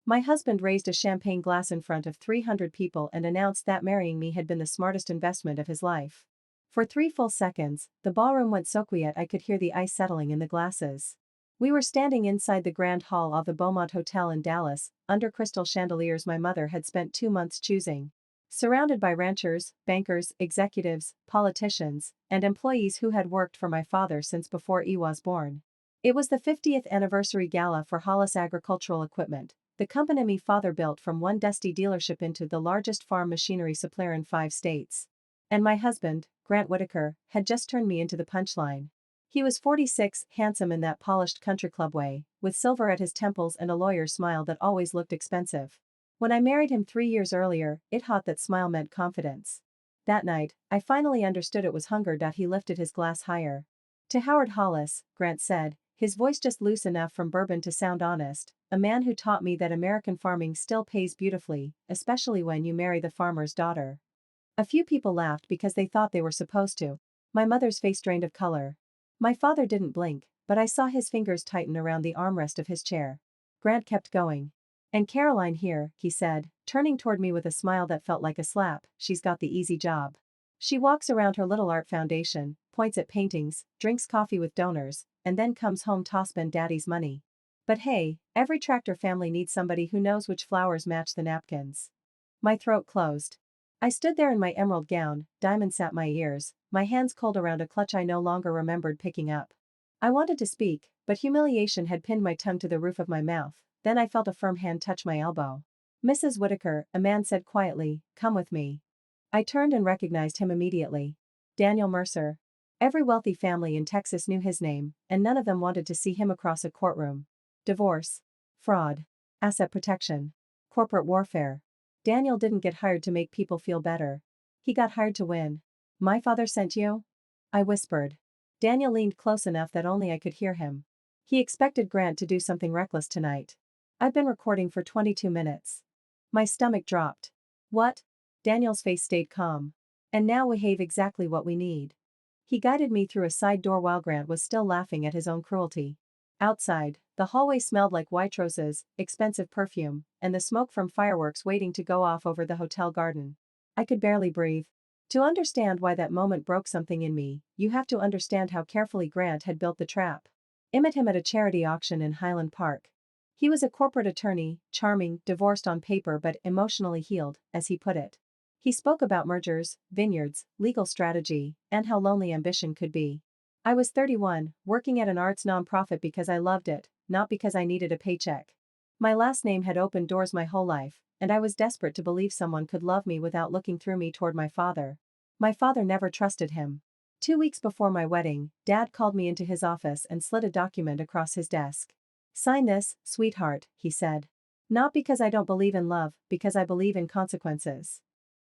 My husband raised a champagne glass in front of 300 people and announced that marrying me had been the smartest investment of his life. For 3 full seconds, the ballroom went so quiet I could hear the ice settling in the glasses. We were standing inside the grand hall of the Beaumont Hotel in Dallas, under crystal chandeliers my mother had spent 2 months choosing. Surrounded by ranchers, bankers, executives, politicians, and employees who had worked for my father since before he was born. It was the 50th anniversary gala for Hollis Agricultural Equipment, the company my father built from one dusty dealership into the largest farm machinery supplier in 5 states. And my husband, Grant Whitaker, had just turned me into the punchline. He was 46, handsome in that polished country club way, with silver at his temples and a lawyer's smile that always looked expensive. When I married him 3 years earlier, it hot that smile meant confidence. That night, I finally understood it was hunger. He lifted his glass higher. To Howard Hollis, Grant said, his voice just loose enough from bourbon to sound honest, a man who taught me that American farming still pays beautifully, especially when you marry the farmer's daughter. A few people laughed because they thought they were supposed to. My mother's face drained of color. My father didn't blink, but I saw his fingers tighten around the armrest of his chair. Grant kept going. And Caroline here, he said, turning toward me with a smile that felt like a slap, she's got the easy job. She walks around her little art foundation, points at paintings, drinks coffee with donors, and then comes home to spend daddy's money. But hey, every tractor family needs somebody who knows which flowers match the napkins. My throat closed. I stood there in my emerald gown, diamonds at my ears, my hands cold around a clutch I no longer remembered picking up. I wanted to speak, but humiliation had pinned my tongue to the roof of my mouth. Then I felt a firm hand touch my elbow. Mrs. Whitaker, a man said quietly, come with me. I turned and recognized him immediately. Daniel Mercer. Every wealthy family in Texas knew his name, and none of them wanted to see him across a courtroom. Divorce. Fraud. Asset protection. Corporate warfare. Daniel didn't get hired to make people feel better. He got hired to win. My father sent you? I whispered. Daniel leaned close enough that only I could hear him. He expected Grant to do something reckless tonight. I've been recording for 22 minutes. My stomach dropped. What? Daniel's face stayed calm. And now we have exactly what we need. He guided me through a side door while Grant was still laughing at his own cruelty. Outside, the hallway smelled like white roses, expensive perfume, and the smoke from fireworks waiting to go off over the hotel garden. I could barely breathe. To understand why that moment broke something in me, you have to understand how carefully Grant had built the trap. Met him at a charity auction in Highland Park. He was a corporate attorney, charming, divorced on paper but emotionally healed, as he put it. He spoke about mergers, vineyards, legal strategy, and how lonely ambition could be. I was 31, working at an arts nonprofit because I loved it, not because I needed a paycheck. My last name had opened doors my whole life, and I was desperate to believe someone could love me without looking through me toward my father. My father never trusted him. 2 weeks before my wedding, Dad called me into his office and slid a document across his desk. Sign this, sweetheart, he said. Not because I don't believe in love, because I believe in consequences.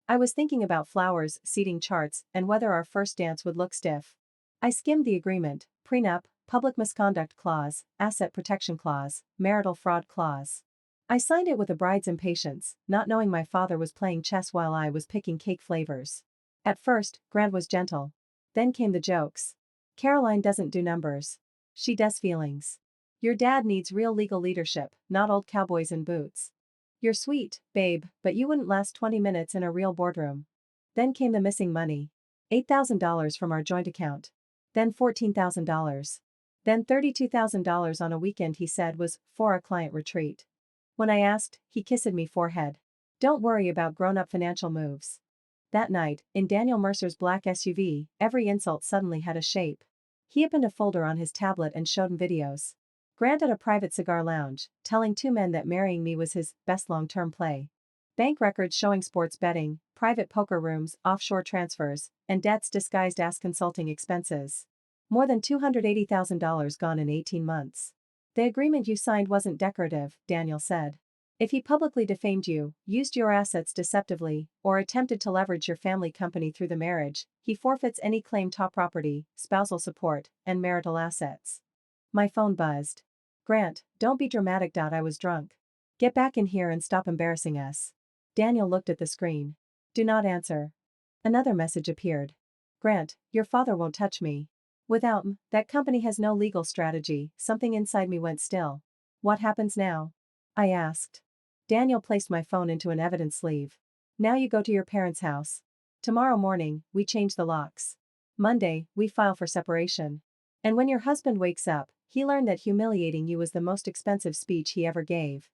I was thinking about flowers, seating charts, and whether our first dance would look stiff. I skimmed the agreement: prenup, public misconduct clause, asset protection clause, marital fraud clause. I signed it with a bride's impatience, not knowing my father was playing chess while I was picking cake flavors. At first, Grant was gentle. Then came the jokes. Caroline doesn't do numbers. She does feelings. Your dad needs real legal leadership, not old cowboys in boots. You're sweet, babe, but you wouldn't last 20 minutes in a real boardroom. Then came the missing money. $8,000 from our joint account. Then $14,000. Then $32,000 on a weekend he said was for a client retreat. When I asked, he kissed me forehead. Don't worry about grown-up financial moves. That night, in Daniel Mercer's black SUV, every insult suddenly had a shape. He opened a folder on his tablet and showed him videos. Grant at a private cigar lounge, telling 2 men that marrying me was his best long-term play. Bank records showing sports betting, private poker rooms, offshore transfers, and debts disguised as consulting expenses. More than $280,000 gone in 18 months. The agreement you signed wasn't decorative, Daniel said. If he publicly defamed you, used your assets deceptively, or attempted to leverage your family company through the marriage, he forfeits any claim to property, spousal support, and marital assets. My phone buzzed. Grant, don't be dramatic. I was drunk. Get back in here and stop embarrassing us. Daniel looked at the screen. Do not answer. Another message appeared. Grant, your father won't touch me. Without him, that company has no legal strategy. Something inside me went still. What happens now? I asked. Daniel placed my phone into an evidence sleeve. Now you go to your parents' house. Tomorrow morning, we change the locks. Monday, we file for separation. And when your husband wakes up, he learned that humiliating you was the most expensive speech he ever gave.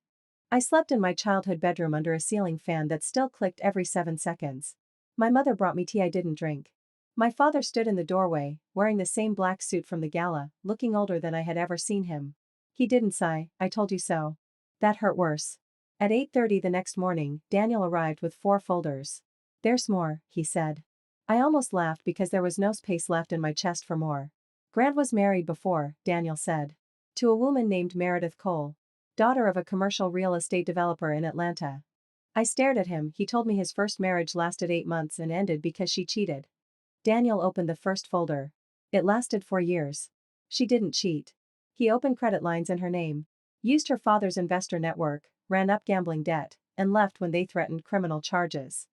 I slept in my childhood bedroom under a ceiling fan that still clicked every 7 seconds. My mother brought me tea I didn't drink. My father stood in the doorway, wearing the same black suit from the gala, looking older than I had ever seen him. He didn't sigh, I told you so. That hurt worse. At 8:30 the next morning, Daniel arrived with 4 folders. There's more, he said. I almost laughed because there was no space left in my chest for more. Grant was married before, Daniel said. To a woman named Meredith Cole, daughter of a commercial real estate developer in Atlanta. I stared at him. He told me his first marriage lasted 8 months and ended because she cheated. Daniel opened the first folder. It lasted 4 years. She didn't cheat. He opened credit lines in her name, used her father's investor network, ran up gambling debt, and left when they threatened criminal charges.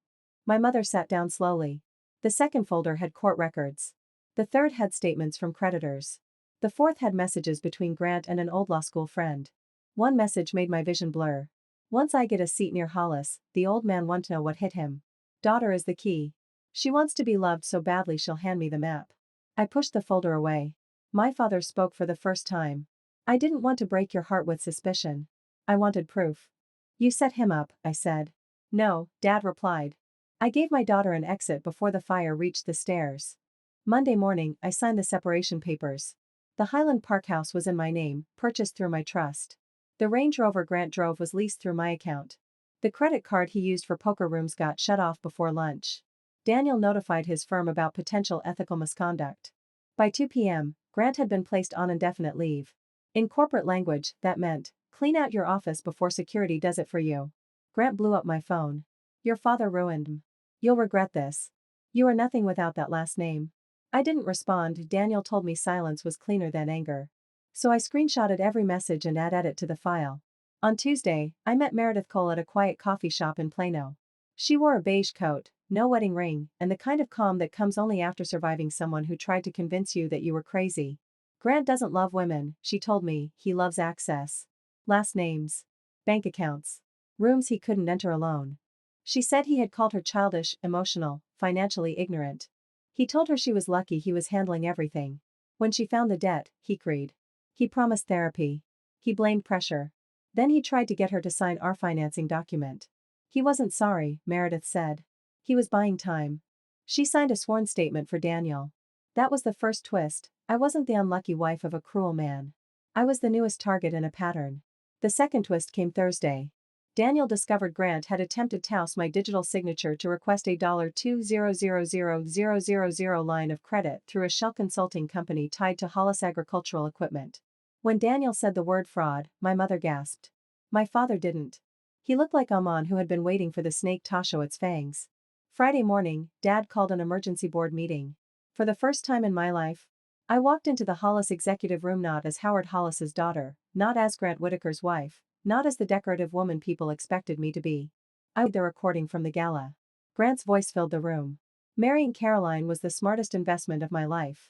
My mother sat down slowly. The second folder had court records. The third had statements from creditors. The fourth had messages between Grant and an old law school friend. One message made my vision blur. Once I get a seat near Hollis, the old man wants to know what hit him. Daughter is the key. She wants to be loved so badly she'll hand me the map. I pushed the folder away. My father spoke for the first time. I didn't want to break your heart with suspicion. I wanted proof. You set him up, I said. No, Dad replied. I gave my daughter an exit before the fire reached the stairs. Monday morning, I signed the separation papers. The Highland Park house was in my name, purchased through my trust. The Range Rover Grant drove was leased through my account. The credit card he used for poker rooms got shut off before lunch. Daniel notified his firm about potential ethical misconduct. By 2 p.m., Grant had been placed on indefinite leave. In corporate language, that meant, clean out your office before security does it for you. Grant blew up my phone. Your father ruined me. You'll regret this. You are nothing without that last name. I didn't respond. Daniel told me silence was cleaner than anger. So I screenshotted every message and added it to the file. On Tuesday, I met Meredith Cole at a quiet coffee shop in Plano. She wore a beige coat, no wedding ring, and the kind of calm that comes only after surviving someone who tried to convince you that you were crazy. Grant doesn't love women, she told me, he loves access. Last names. Bank accounts. Rooms he couldn't enter alone. She said he had called her childish, emotional, financially ignorant. He told her she was lucky he was handling everything. When she found the debt, he cried. He promised therapy. He blamed pressure. Then he tried to get her to sign our financing document. He wasn't sorry, Meredith said. He was buying time. She signed a sworn statement for Daniel. That was the first twist. I wasn't the unlucky wife of a cruel man. I was the newest target in a pattern. The second twist came Thursday. Daniel discovered Grant had attempted to oust my digital signature to request a $200,000,000 line of credit through a shell consulting company tied to Hollis Agricultural Equipment. When Daniel said the word fraud, my mother gasped. My father didn't. He looked like Amon who had been waiting for the snake to show its fangs. Friday morning, Dad called an emergency board meeting. For the first time in my life, I walked into the Hollis executive room not as Howard Hollis's daughter, not as Grant Whitaker's wife, not as the decorative woman people expected me to be. I was the recording from the gala. Grant's voice filled the room. Marrying Caroline was the smartest investment of my life.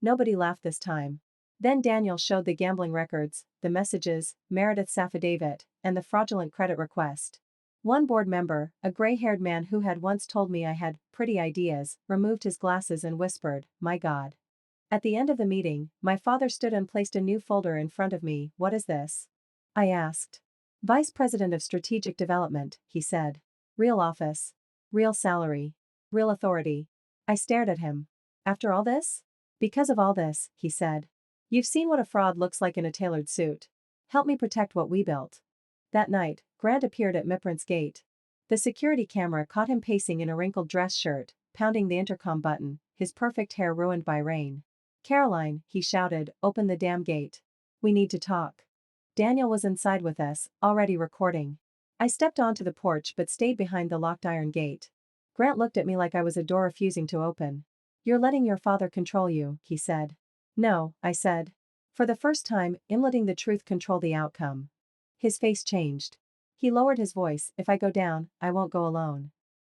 Nobody laughed this time. Then Daniel showed the gambling records, the messages, Meredith's affidavit, and the fraudulent credit request. One board member, a gray-haired man who had once told me I had pretty ideas, removed his glasses and whispered, "My God." At the end of the meeting, my father stood and placed a new folder in front of me. What is this? I asked. Vice President of Strategic Development, he said. Real office. Real salary. Real authority. I stared at him. After all this? Because of all this, he said. You've seen what a fraud looks like in a tailored suit. Help me protect what we built. That night, Grant appeared at Miprint's gate. The security camera caught him pacing in a wrinkled dress shirt, pounding the intercom button, his perfect hair ruined by rain. Caroline, he shouted, open the damn gate. We need to talk. Daniel was inside with us, already recording. I stepped onto the porch but stayed behind the locked iron gate. Grant looked at me like I was a door refusing to open. You're letting your father control you, he said. No, I said. For the first time, I'm letting the truth control the outcome. His face changed. He lowered his voice, if I go down, I won't go alone.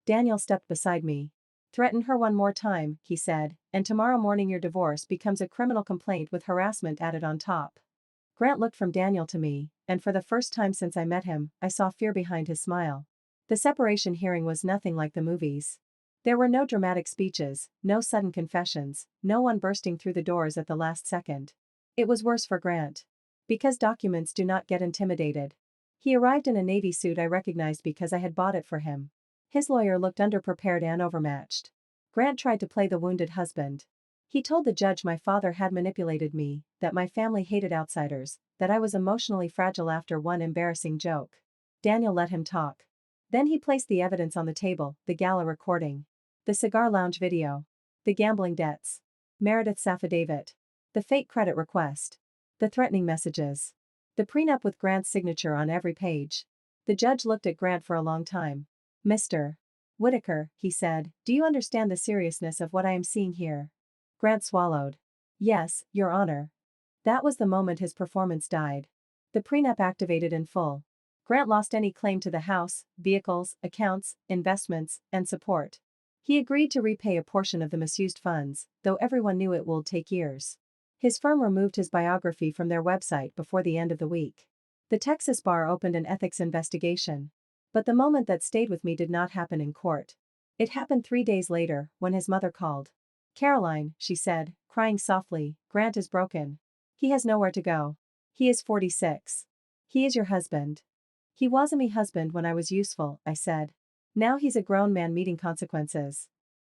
Daniel stepped beside me. Threaten her one more time, he said, and tomorrow morning your divorce becomes a criminal complaint with harassment added on top. Grant looked from Daniel to me, and for the first time since I met him, I saw fear behind his smile. The separation hearing was nothing like the movies. There were no dramatic speeches, no sudden confessions, no one bursting through the doors at the last second. It was worse for Grant. Because documents do not get intimidated. He arrived in a navy suit I recognized because I had bought it for him. His lawyer looked underprepared and overmatched. Grant tried to play the wounded husband. He told the judge my father had manipulated me, that my family hated outsiders, that I was emotionally fragile after one embarrassing joke. Daniel let him talk. Then he placed the evidence on the table, the gala recording, the cigar lounge video, the gambling debts, Meredith's affidavit, the fake credit request, the threatening messages, the prenup with Grant's signature on every page. The judge looked at Grant for a long time. Mr. Whitaker, he said, do you understand the seriousness of what I am seeing here? Grant swallowed. Yes, Your Honor. That was the moment his performance died. The prenup activated in full. Grant lost any claim to the house, vehicles, accounts, investments, and support. He agreed to repay a portion of the misused funds, though everyone knew it would take years. His firm removed his biography from their website before the end of the week. The Texas bar opened an ethics investigation. But the moment that stayed with me did not happen in court. It happened 3 days later, when his mother called. Caroline, she said, crying softly, Grant is broken. He has nowhere to go. He is 46. He is your husband. He was me husband when I was useful, I said. Now he's a grown man meeting consequences.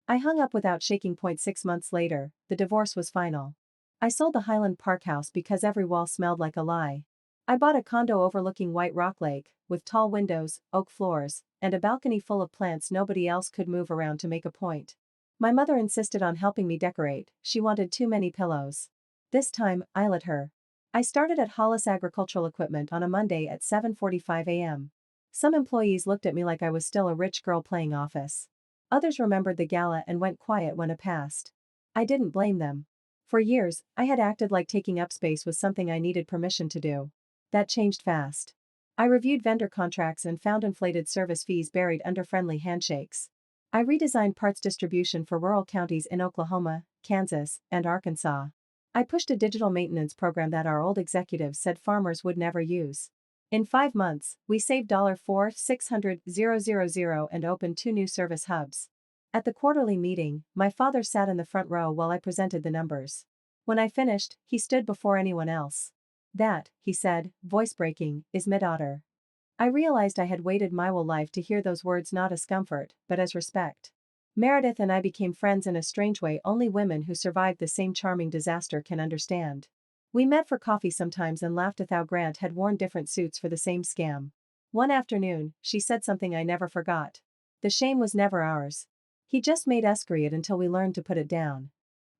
I hung up without shaking. 6 months later, the divorce was final. I sold the Highland Park house because every wall smelled like a lie. I bought a condo overlooking White Rock Lake, with tall windows, oak floors, and a balcony full of plants nobody else could move around to make a point. My mother insisted on helping me decorate, she wanted too many pillows. This time, I let her. I started at Hollis Agricultural Equipment on a Monday at 7:45 a.m. Some employees looked at me like I was still a rich girl playing office. Others remembered the gala and went quiet when it passed. I didn't blame them. For years, I had acted like taking up space was something I needed permission to do. That changed fast. I reviewed vendor contracts and found inflated service fees buried under friendly handshakes. I redesigned parts distribution for rural counties in Oklahoma, Kansas, and Arkansas. I pushed a digital maintenance program that our old executives said farmers would never use. In 5 months, we saved $4,600,000 and opened 2 new service hubs. At the quarterly meeting, my father sat in the front row while I presented the numbers. When I finished, he stood before anyone else. That, he said, voice breaking, is mid-otter. I realized I had waited my whole life to hear those words not as comfort, but as respect. Meredith and I became friends in a strange way only women who survived the same charming disaster can understand. We met for coffee sometimes and laughed at how Grant had worn different suits for the same scam. One afternoon, she said something I never forgot. The shame was never ours. He just made us create until we learned to put it down.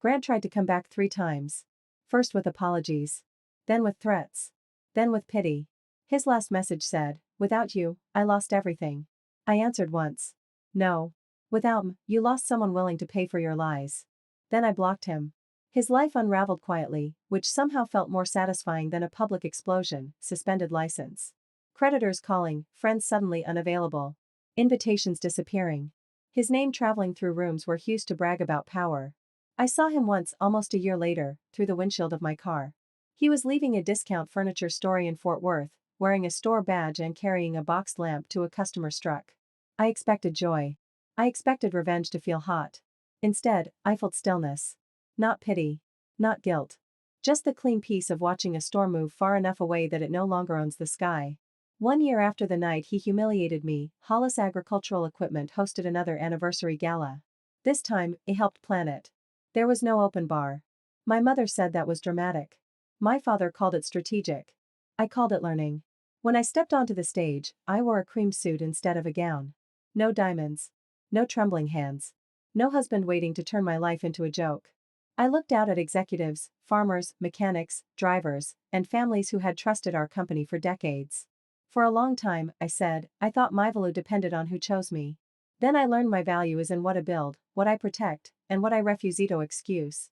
Grant tried to come back 3 times. First with apologies. Then with threats. Then with pity. His last message said, without you, I lost everything. I answered once. No. Without you lost someone willing to pay for your lies. Then I blocked him. His life unraveled quietly, which somehow felt more satisfying than a public explosion, suspended license. Creditors calling, friends suddenly unavailable. Invitations disappearing. His name traveling through rooms where he used to brag about power. I saw him once, almost a year later, through the windshield of my car. He was leaving a discount furniture store in Fort Worth, wearing a store badge and carrying a boxed lamp to a customer struck. I expected joy. I expected revenge to feel hot. Instead, I felt stillness. Not pity. Not guilt. Just the clean peace of watching a store move far enough away that it no longer owns the sky. 1 year after the night he humiliated me, Hollis Agricultural Equipment hosted another anniversary gala. This time, I helped plan it. There was no open bar. My mother said that was dramatic. My father called it strategic. I called it learning. When I stepped onto the stage, I wore a cream suit instead of a gown. No diamonds. No trembling hands. No husband waiting to turn my life into a joke. I looked out at executives, farmers, mechanics, drivers, and families who had trusted our company for decades. For a long time, I said, I thought my value depended on who chose me. Then I learned my value is in what I build, what I protect, and what I refuse to excuse.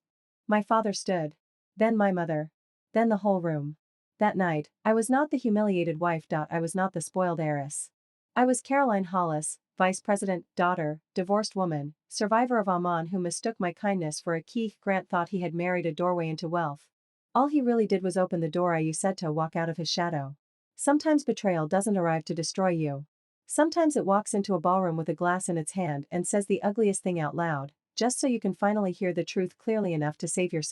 My father stood. Then my mother. Then the whole room. That night, I was not the humiliated wife. I was not the spoiled heiress. I was Caroline Hollis, vice president, daughter, divorced woman, survivor of Amman who mistook my kindness for a key. Grant thought he had married a doorway into wealth. All he really did was open the door I you said to walk out of his shadow. Sometimes betrayal doesn't arrive to destroy you. Sometimes it walks into a ballroom with a glass in its hand and says the ugliest thing out loud, just so you can finally hear the truth clearly enough to save yourself.